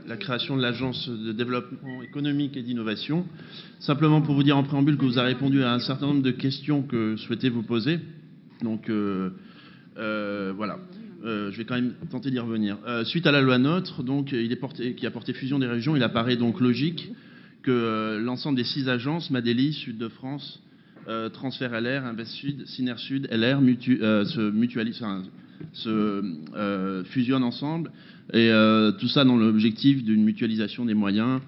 la création de l'Agence de développement économique et d'innovation. Simplement pour vous dire en préambule que vous avez répondu à un certain nombre de questions que je souhaitais vous poser. Donc voilà. Je vais quand même tenter d'y revenir. Suite à la loi NOTRe, donc, qui a porté fusion des régions, il apparaît donc logique que l'ensemble des 6 agences, Madéli, Sud de France, Transfert LR, Invest Sud, Syner Sud, LR, se fusionnent ensemble, et tout ça dans l'objectif d'une mutualisation des moyens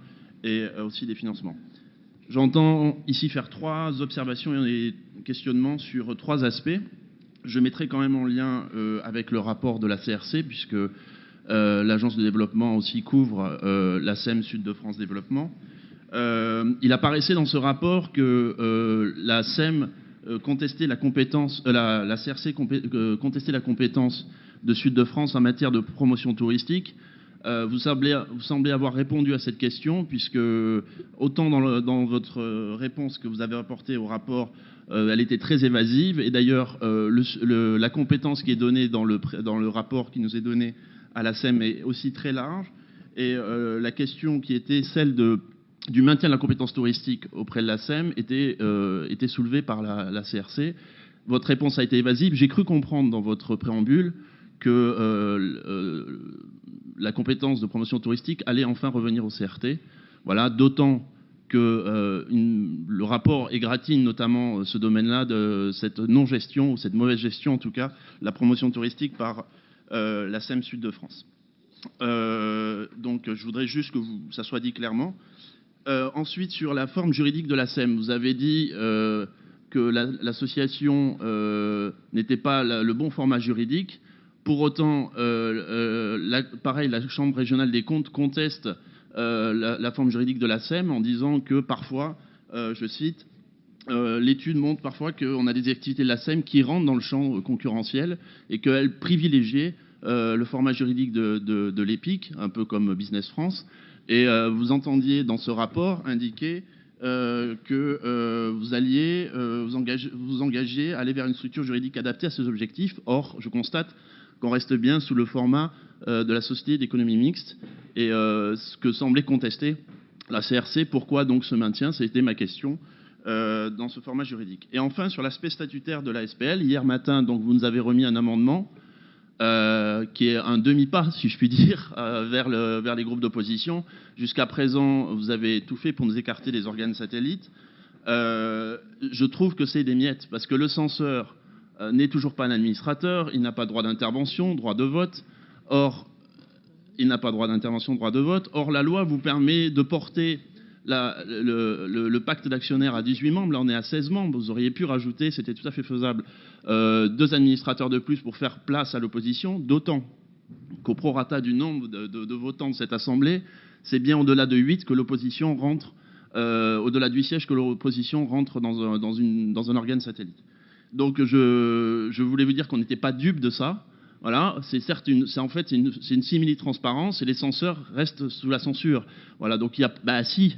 et aussi des financements. J'entends ici faire 3 observations et questionnements sur 3 aspects. Je mettrai quand même en lien avec le rapport de la CRC, puisque l'agence de développement aussi couvre la SEM Sud de France Développement. Il apparaissait dans ce rapport que la SEM contestait la compétence, la CRC contestait la compétence de Sud de France en matière de promotion touristique. Vous semblez avoir répondu à cette question, puisque autant dans votre réponse que vous avez apportée au rapport, elle était très évasive. Et d'ailleurs, la compétence qui est donnée dans le rapport qui nous est donné à la SEM est aussi très large. Et la question qui était celle du maintien de la compétence touristique auprès de la SEM était soulevée par la CRC. Votre réponse a été évasive. J'ai cru comprendre dans votre préambule que la compétence de promotion touristique allait enfin revenir au CRT. Voilà, d'autant que le rapport égratigne notamment ce domaine-là de cette non-gestion, ou cette mauvaise gestion en tout cas, la promotion touristique par la SEM Sud de France. Donc je voudrais juste que ça soit dit clairement. Ensuite, sur la forme juridique de la SEM, vous avez dit que l'association n'était pas le bon format juridique. Pour autant, pareil, la Chambre régionale des comptes conteste la forme juridique de la SEM en disant que parfois, je cite, l'étude montre parfois qu'on a des activités de la SEM qui rentrent dans le champ concurrentiel et qu'elle privilégiait le format juridique de l'EPIC, un peu comme Business France. Et vous entendiez dans ce rapport indiquer que vous alliez vous engager à aller vers une structure juridique adaptée à ces objectifs. Or, je constate qu'on reste bien sous le format de la société d'économie mixte, et ce que semblait contester la CRC. Pourquoi donc ce maintien? C'était ma question dans ce format juridique. Et enfin, sur l'aspect statutaire de la SPL, hier matin, donc, vous nous avez remis un amendement qui est un demi-pas, si je puis dire, vers les groupes d'opposition. Jusqu'à présent, vous avez tout fait pour nous écarter des organes satellites. Je trouve que c'est des miettes, parce que le censeur n'est toujours pas un administrateur, il n'a pas droit d'intervention, droit de vote. Or, il n'a pas droit d'intervention, droit de vote. Or, la loi vous permet de porter le pacte d'actionnaires à 18 membres. Là, on est à 16 membres. Vous auriez pu rajouter, c'était tout à fait faisable, 2 administrateurs de plus pour faire place à l'opposition, d'autant qu'au prorata du nombre de votants de cette Assemblée, c'est bien au-delà de 8 que l'opposition rentre, au-delà de 8 sièges que l'opposition rentre dans un organe satellite. Donc je voulais vous dire qu'on n'était pas dupe de ça. Voilà, c'est en fait une simili-transparence, et les censeurs restent sous la censure. Voilà, donc il y a, si.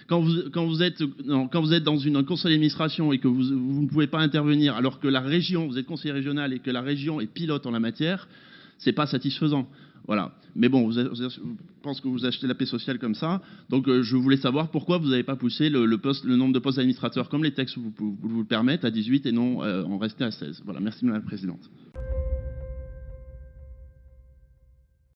Quand vous êtes dans un conseil d'administration et que vous ne pouvez pas intervenir, alors que la région, vous êtes conseiller régional et que la région est pilote en la matière, c'est pas satisfaisant. Voilà. Mais bon, je pense que vous achetez la paix sociale comme ça. Donc je voulais savoir pourquoi vous n'avez pas poussé le nombre de postes d'administrateurs comme les textes vous le permettent à 18 et non en rester à 16. Voilà, merci Madame la Présidente.